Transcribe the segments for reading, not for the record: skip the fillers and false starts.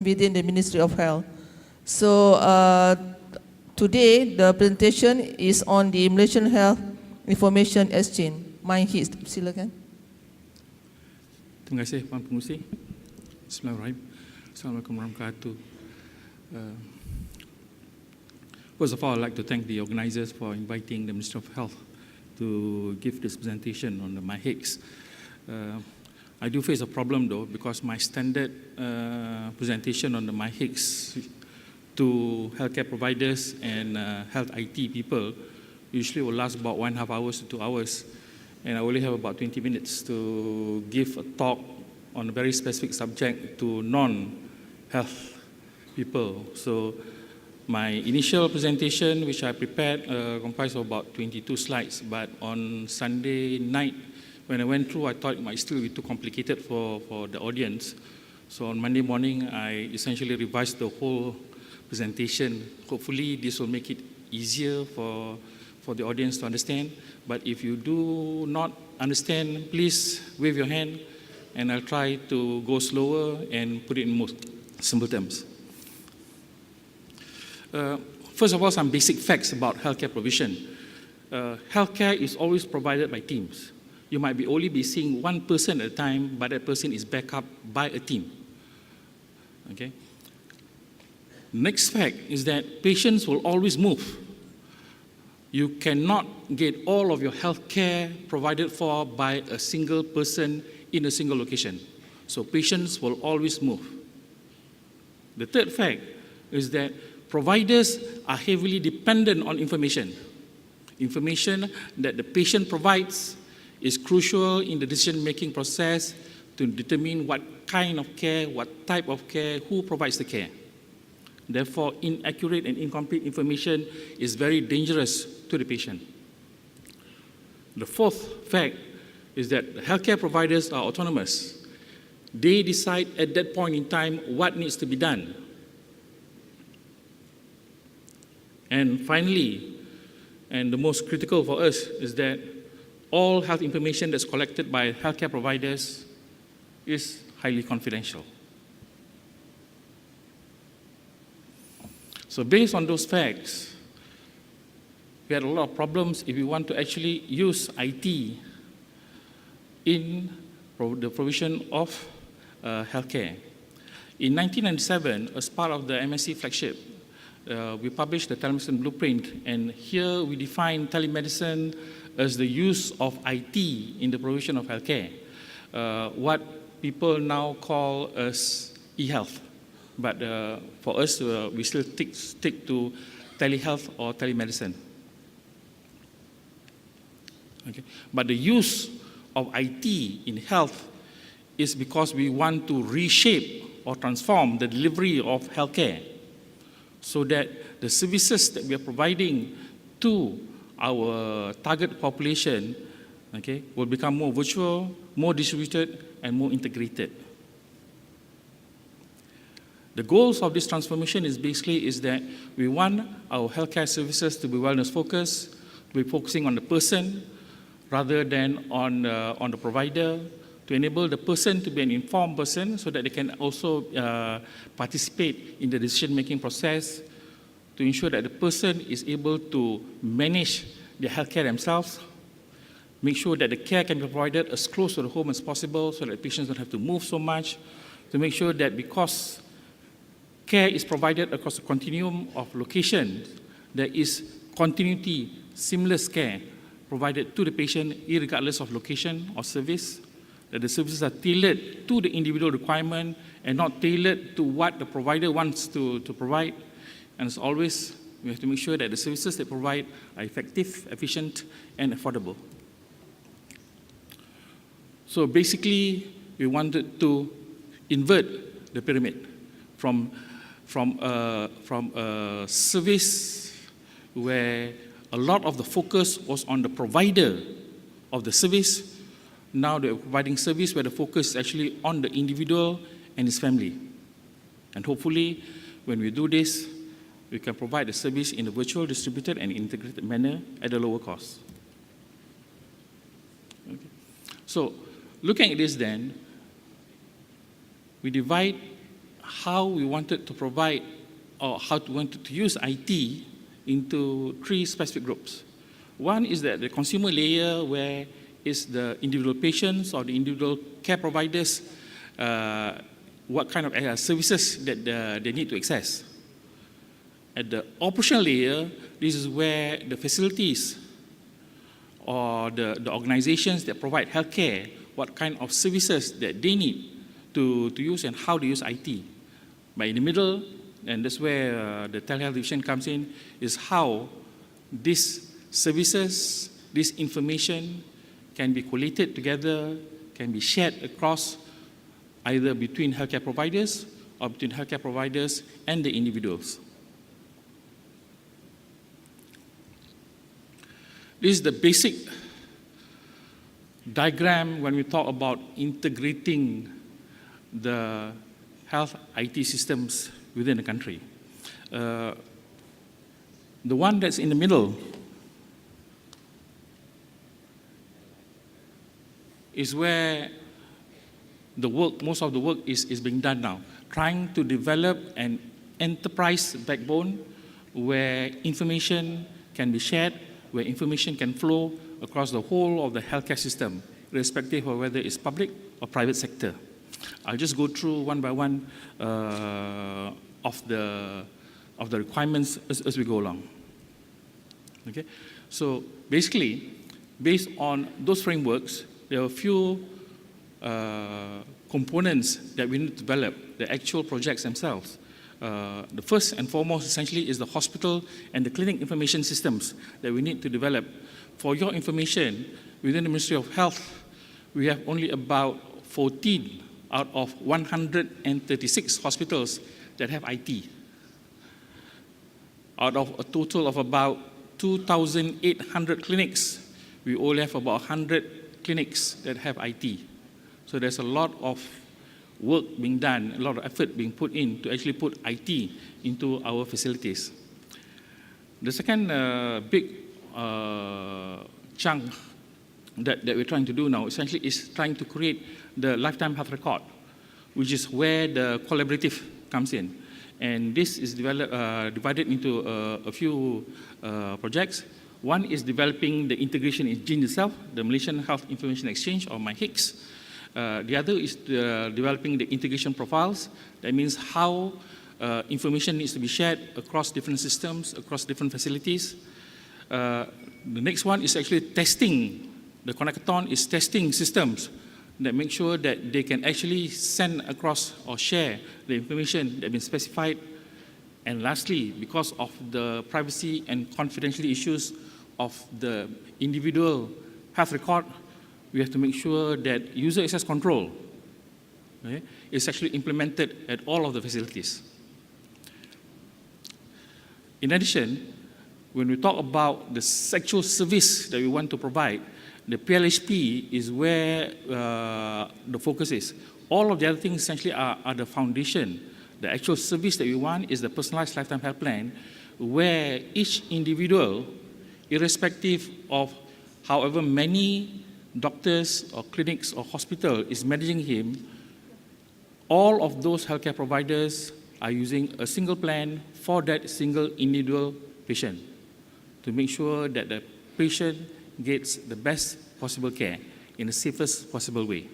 within the Ministry of Health. So today the presentation is on the Malaysian Health Information Exchange. MyHIX, silakan. Terima kasih, Puan Pengerusi. Bismillahirrahmanirrahim. Assalamualaikum warahmatullahi wabarakatuh. First of all, I'd like to thank the organizers for inviting the Ministry of Health to give this presentation on the MyHIX. I do face a problem though, because my standard presentation on the MyHIX to healthcare providers and health IT people usually will last about 1.5 hours to 2 hours. And I only have about 20 minutes to give a talk on a very specific subject to non-health people. So my initial presentation, which I prepared, comprised of about 22 slides. But on Sunday night, when I went through, I thought it might still be too complicated for the audience. So on Monday morning, I essentially revised the whole presentation. Hopefully, this will make it easier for the audience to understand. But if you do not understand, please wave your hand, and I'll try to go slower and put it in more simple terms. First of all, some basic facts about healthcare provision. Healthcare is always provided by teams. You might be only seeing one person at a time, but that person is backed up by a team. Okay. Next fact is that patients will always move. You cannot get all of your health care provided for by a single person in a single location. So patients will always move. The third fact is that providers are heavily dependent on information. Information that the patient provides is crucial in the decision-making process to determine what kind of care, what type of care, who provides the care. Therefore, inaccurate and incomplete information is very dangerous to the patient. The fourth fact is that healthcare providers are autonomous. They decide at that point in time what needs to be done. And finally, and the most critical for us, is that all health information that's collected by healthcare providers is highly confidential. So based on those facts, we had a lot of problems if we want to actually use IT in the provision of healthcare. In 1997, as part of the MSc flagship, we published the telemedicine blueprint, and here we define telemedicine as the use of IT in the provision of healthcare, what people now call as e-health. But for us, we still stick to telehealth or telemedicine. Okay. But the use of IT in health is because we want to reshape or transform the delivery of healthcare so that the services that we are providing to our target population, okay, will become more virtual, more distributed, and more integrated. The goals of this transformation is basically that we want our healthcare services to be wellness focused, to be focusing on the person rather than on the provider, to enable the person to be an informed person so that they can also participate in the decision-making process, to ensure that the person is able to manage their healthcare themselves, make sure that the care can be provided as close to the home as possible so that patients don't have to move so much, to make sure that because care is provided across a continuum of locations, there is continuity, seamless care provided to the patient irregardless of location or service, that the services are tailored to the individual requirement and not tailored to what the provider wants to provide. And as always, we have to make sure that the services they provide are effective, efficient, and affordable. So basically, we wanted to invert the pyramid from a service where a lot of the focus was on the provider of the service. Now they're providing service where the focus is actually on the individual and his family. And hopefully, when we do this, we can provide the service in a virtual, distributed, and integrated manner at a lower cost. Okay. So, looking at this then, we divide how we wanted to provide or how we wanted to use IT into three specific groups. One is that the consumer layer, where is the individual patients or the individual care providers, what kind of services that they need to access. At the operational layer, this is where the facilities or the organizations that provide healthcare, what kind of services that they need to use and how to use IT. But in the middle, and that's where the telehealth division comes in, is how these services, this information can be collated together, can be shared across either between healthcare providers or between healthcare providers and the individuals. This is the basic diagram when we talk about integrating the health IT systems within the country. The one that's in the middle is where the work, most of the work is being done now, trying to develop an enterprise backbone where information can be shared, where information can flow across the whole of the healthcare system, irrespective of whether it's public or private sector. I'll just go through one by one of the requirements as we go along. Okay, so basically, based on those frameworks, there are a few components that we need to develop, the actual projects themselves. The first and foremost, essentially, is the hospital and the clinic information systems that we need to develop. For your information, within the Ministry of Health, we have only about 14 out of 136 hospitals that have IT. Out of a total of about 2,800 clinics, we only have about 100 clinics that have IT. So there's a lot of work being done, a lot of effort being put in to actually put IT into our facilities. The second big chunk that we're trying to do now essentially is trying to create the lifetime health record, which is where the collaborative comes in. And this is divided into a few projects. One is developing the integration engine itself, the Malaysian Health Information Exchange, or MyHIX. The other is developing the integration profiles. That means how information needs to be shared across different systems, across different facilities. The next one is actually testing. The Connectathon is testing systems that make sure that they can actually send across or share the information that has been specified. And lastly, because of the privacy and confidentiality issues of the individual health record, we have to make sure that user access control is actually implemented at all of the facilities. In addition, when we talk about the sexual service that we want to provide, the PLHP is where the focus is. All of the other things essentially are the foundation. The actual service that we want is the personalized lifetime health plan, where each individual, irrespective of however many doctors or clinics or hospital is managing him, all of those healthcare providers are using a single plan for that single individual patient to make sure that the patient gets the best possible care in the safest possible way.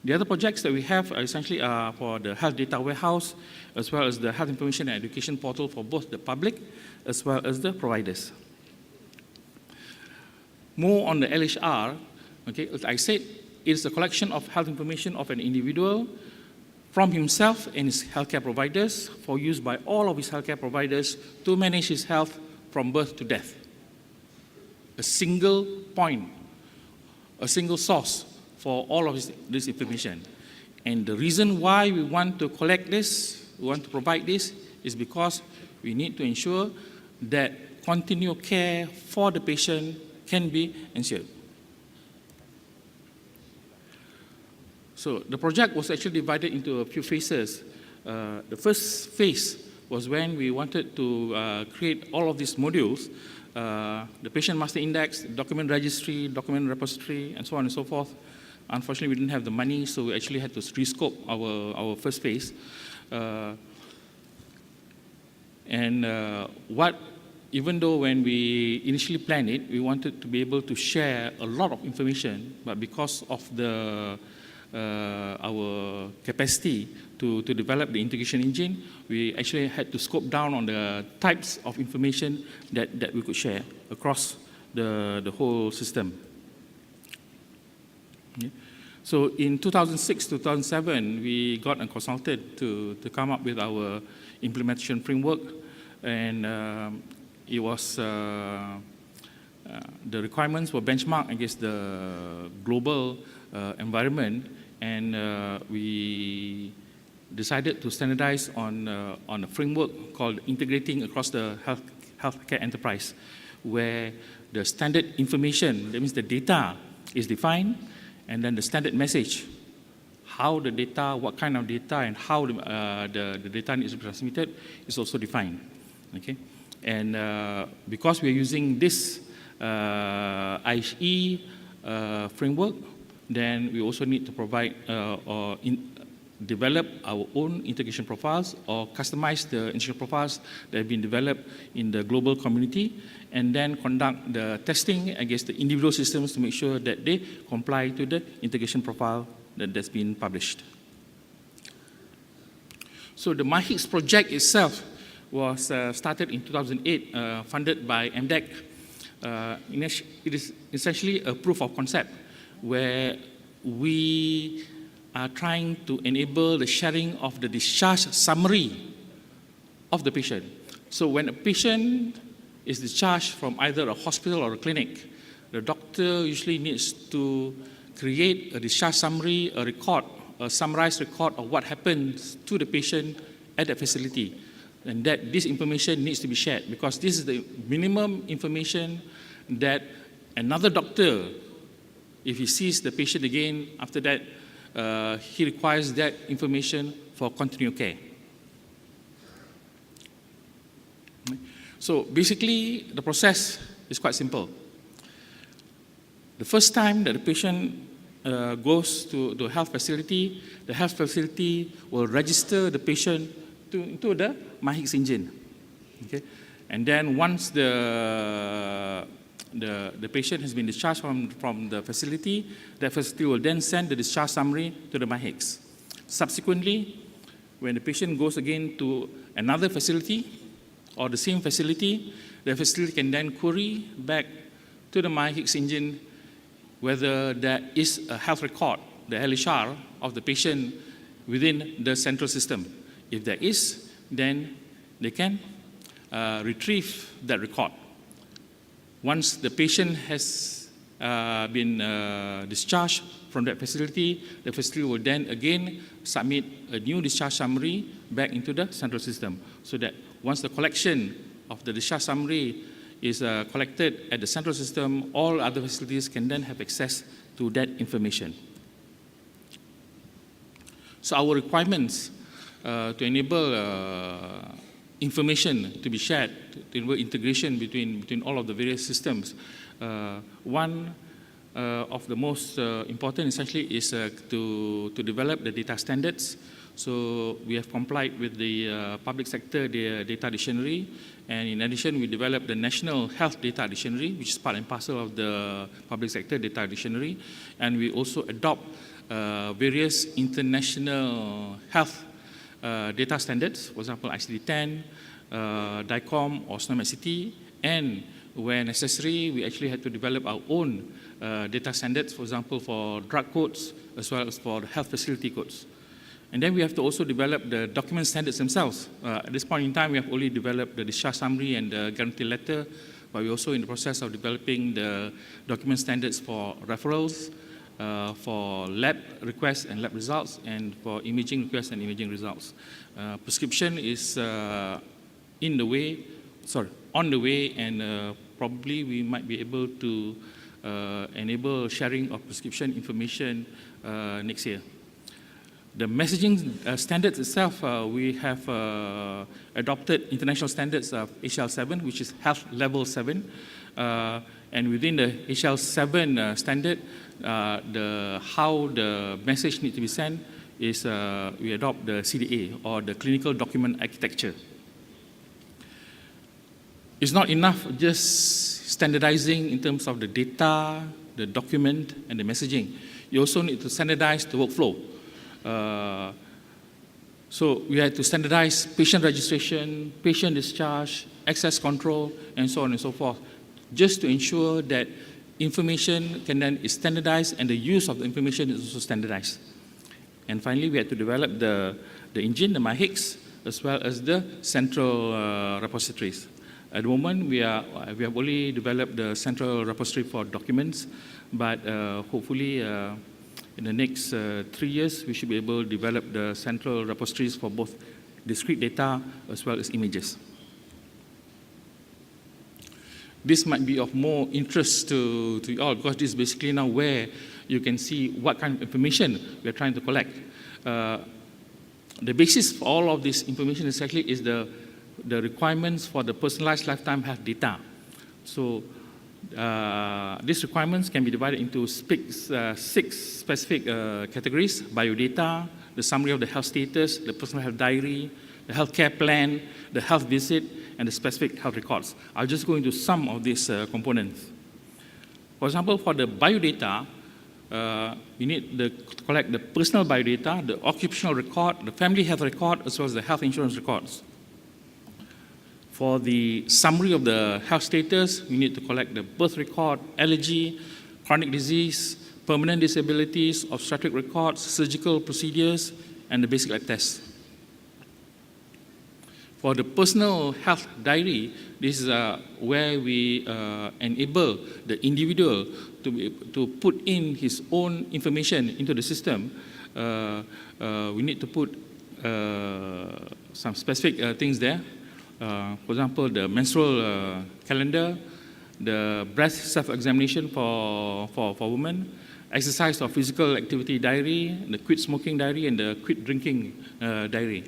The other projects that we have are essentially for the health data warehouse, as well as the health information and education portal for both the public as well as the providers. More on the LHR, okay, as I said, it's a collection of health information of an individual from himself and his healthcare providers for use by all of his healthcare providers to manage his health from birth to death. A single point, a single source for all of this information. And the reason why we want to collect this, we want to provide this, is because we need to ensure that continual care for the patient can be ensured. So the project was actually divided into a few phases. The first phase was when we wanted to create all of these modules, the patient master index, document registry, document repository, and so on and so forth, Unfortunately, we didn't have the money, so we actually had to rescope our first phase. Even though when we initially planned it, we wanted to be able to share a lot of information, but because of our capacity to develop the integration engine, we actually had to scope down on the types of information that we could share across the whole system. Okay. So in 2006, 2007, we got a consultant to come up with our implementation framework, and it was the requirements were benchmarked against the global environment, and we decided to standardize on a framework called integrating across the healthcare enterprise, where the standard information, that means the data, is defined, and then the standard message, how the data, what kind of data, and how the data needs to be transmitted, is also defined. Okay, and because we are using this IHE framework, then we also need to provide or develop our own integration profiles or customize the integration profiles that have been developed in the global community, and then conduct the testing against the individual systems to make sure that they comply to the integration profile that's been published. So the MyHIX project itself was started in 2008, funded by MDEC. It is essentially a proof of concept where we are trying to enable the sharing of the discharge summary of the patient. So when a patient is discharged from either a hospital or a clinic, the doctor usually needs to create a discharge summary, a record, a summarized record of what happens to the patient at the facility. And that this information needs to be shared, because this is the minimum information that another doctor, if he sees the patient again after that, he requires that information for continued care. So basically, the process is quite simple. The first time that the patient goes to the health facility, the health facility will register the patient into the MyHIX engine. Okay? And then once the patient has been discharged from the facility, that facility will then send the discharge summary to the MyHIX. Subsequently, when the patient goes again to another facility or the same facility, the facility can then query back to the MyHIX engine whether there is a health record, the LHR, of the patient within the central system. If there is, then they can retrieve that record. Once the patient has been discharged from that facility, the facility will then again submit a new discharge summary back into the central system, so that once the collection of the discharge summary is collected at the central system, all other facilities can then have access to that information. So our requirements to enable information to be shared, to enable integration between all of the various systems. One of the most important essentially is to develop the data standards. So we have complied with the public sector data dictionary, and in addition we developed the National Health Data Dictionary, which is part and parcel of the public sector data dictionary, and we also adopt various international health data standards, for example, ICD-10, DICOM or SNOMED-CT, and where necessary, we actually had to develop our own data standards, for example, for drug codes, as well as for the health facility codes. And then we have to also develop the document standards themselves. At this point in time, we have only developed the discharge summary and the guarantee letter, but we're also in the process of developing the document standards for referrals, for lab requests and lab results, and for imaging requests and imaging results. Prescription is on the way, and probably we might be able to enable sharing of prescription information next year. The messaging standards itself, we have adopted international standards of HL7, which is Health Level 7. And within the HL7 standard, how the message needs to be sent is we adopt the CDA, or the Clinical Document Architecture. It's not enough just standardizing in terms of the data, the document, and the messaging. You also need to standardize the workflow. So we had to standardize patient registration, patient discharge, access control, and so on and so forth, just to ensure that information can then is standardized and the use of the information is also standardized. And finally, we had to develop the engine, the MyHIX, as well as the central repositories. At the moment, we have only developed the central repository for documents, but hopefully in the next 3 years, we should be able to develop the central repositories for both discrete data as well as images. This might be of more interest to you all, because this is basically now where you can see what kind of information we are trying to collect. The basis for all of this information exactly is the requirements for the personalized lifetime health data. So these requirements can be divided into 6 specific categories: biodata, the summary of the health status, the personal health diary, the healthcare plan, the health visit, and the specific health records. I'll just go into some of these components. For example, for the biodata, you need to collect the personal biodata, the occupational record, the family health record, as well as the health insurance records. For the summary of the health status, you need to collect the birth record, allergy, chronic disease, permanent disabilities, obstetric records, surgical procedures, and the basic lab tests. For the personal health diary, this is where we enable the individual to put in his own information into the system. We need to put some specific things there. For example, the menstrual calendar, the breast self-examination for women, exercise or physical activity diary, the quit smoking diary, and the quit drinking diary.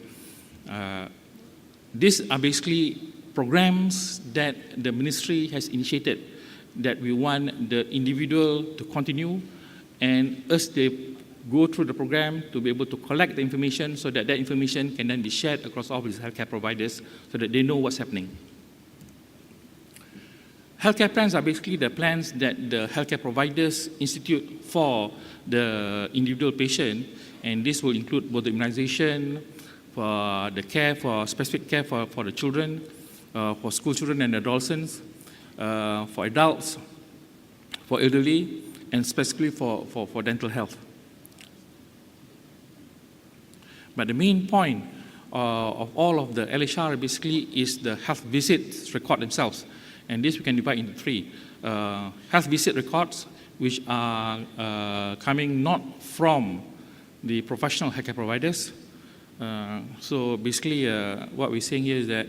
These are basically programs that the ministry has initiated that we want the individual to continue, and as they go through the program to be able to collect the information so that that information can then be shared across all these healthcare providers so that they know what's happening. Healthcare plans are basically the plans that the healthcare providers institute for the individual patient, and this will include both the immunization, for the care, for specific care for the children, for school children and adolescents, for adults, for elderly, and specifically for dental health. But the main point of all of the LHR basically is the health visits record themselves. And this we can divide into 3. Health visit records, which are coming not from the professional healthcare providers. So basically what we're saying here is that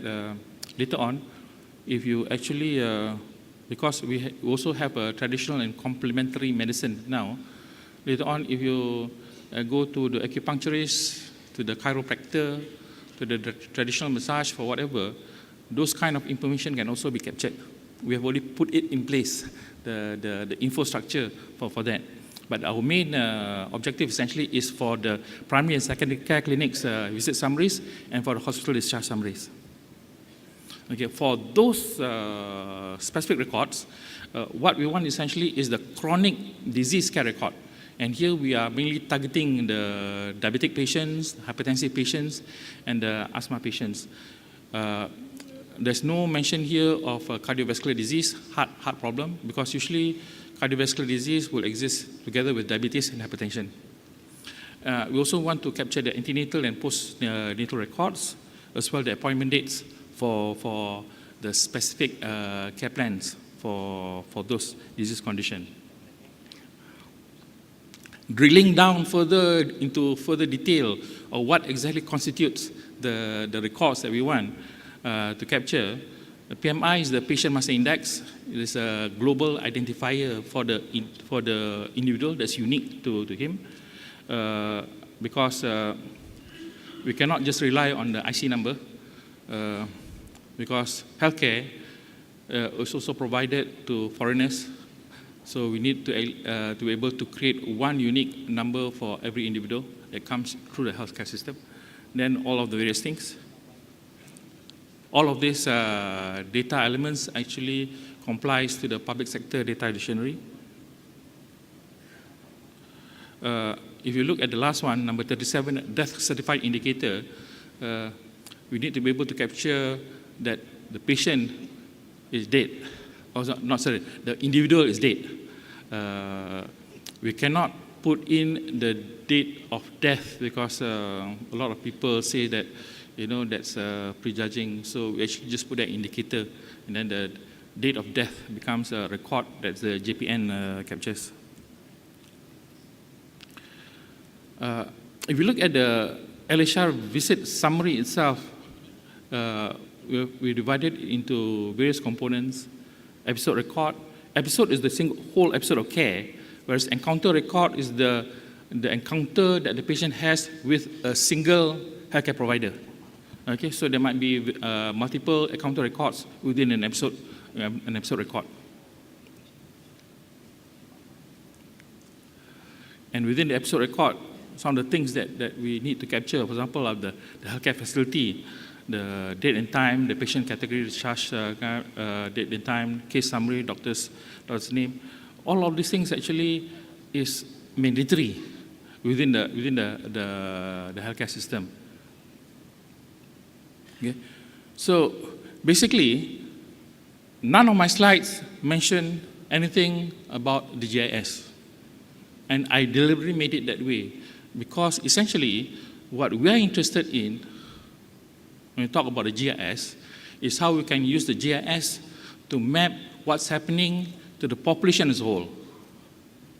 later on, if you actually, because we also have a traditional and complementary medicine now, later on if you go to the acupuncturist, to the chiropractor, to the traditional massage for whatever, those kind of information can also be captured. We have already put it in place, the infrastructure for that. But our main objective essentially is for the primary and secondary care clinics visit summaries and for the hospital discharge summaries. Okay, for those specific records, what we want essentially is the chronic disease care record. And here we are mainly targeting the diabetic patients, hypertensive patients, and the asthma patients. There's no mention here of cardiovascular disease, heart problem, because usually cardiovascular disease will exist together with diabetes and hypertension. We also want to capture the antenatal and postnatal records, as well as the appointment dates for the specific care plans for those disease conditions. Drilling down further into further detail of what exactly constitutes the records that we want to capture, the PMI is the Patient Master Index. It is a global identifier for the individual that's unique to him, because we cannot just rely on the IC number, because healthcare is also provided to foreigners. So we need to be able to create one unique number for every individual that comes through the healthcare system. Then all of the various things. All of these data elements actually complies to the public sector data dictionary. If you look at the last one, number 37, death certified indicator, we need to be able to capture that the patient is dead. Or not, sorry, the individual is dead. We cannot put in the date of death because a lot of people say that, you know, that's prejudging. So we actually just put that indicator, and then the date of death becomes a record that the JPN captures. If you look at the LHR visit summary itself, we divided it into various components. Episode record. Episode is the whole episode of care, whereas encounter record is the encounter that the patient has with a single healthcare provider. Okay, so there might be multiple encounter records within an episode record. And within the episode record, some of the things that we need to capture, for example, of the healthcare facility, the date and time, the patient category, discharge date and time, case summary, doctor's name. All of these things actually is mandatory within the healthcare system. Okay, so basically, none of my slides mention anything about the GIS, and I deliberately made it that way because essentially, what we are interested in when we talk about the GIS is how we can use the GIS to map what's happening to the population as a whole.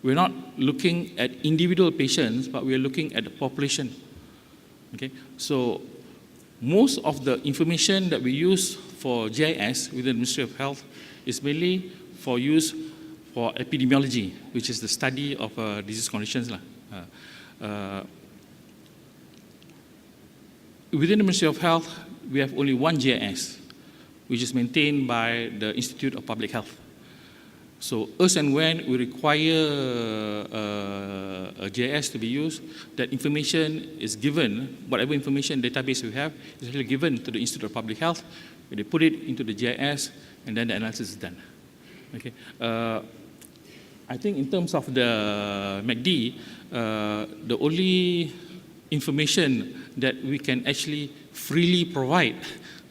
We're not looking at individual patients, but we're looking at the population. Okay, so most of the information that we use for GIS within the Ministry of Health is mainly for use for epidemiology, which is the study of disease conditions. Within the Ministry of Health, we have only one GIS, which is maintained by the Institute of Public Health. So as and when we require a GIS to be used, that information is given, whatever information database we have, is actually given to the Institute of Public Health, where they put it into the GIS, and then the analysis is done. Okay. I think in terms of the MACD, the only information that we can actually freely provide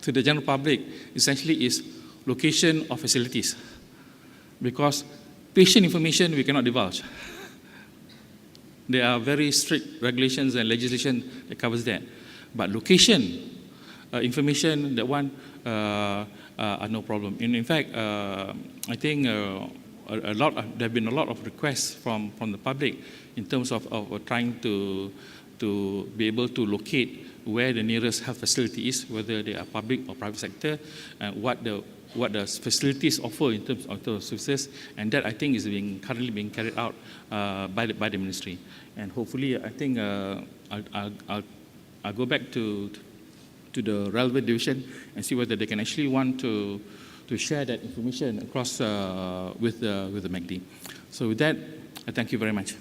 to the general public essentially is location of facilities. Because patient information we cannot divulge. There are very strict regulations and legislation that covers that. But location information, that one, are no problem. In fact, I think there have been a lot of requests from the public in terms of trying to be able to locate where the nearest health facility is, whether they are public or private sector, and what the facilities offer in terms of services, and that I think is currently being carried out by the ministry. And hopefully, I think I'll go back to the relevant division and see whether they can actually want to share that information across with the MACD. So with that, I thank you very much.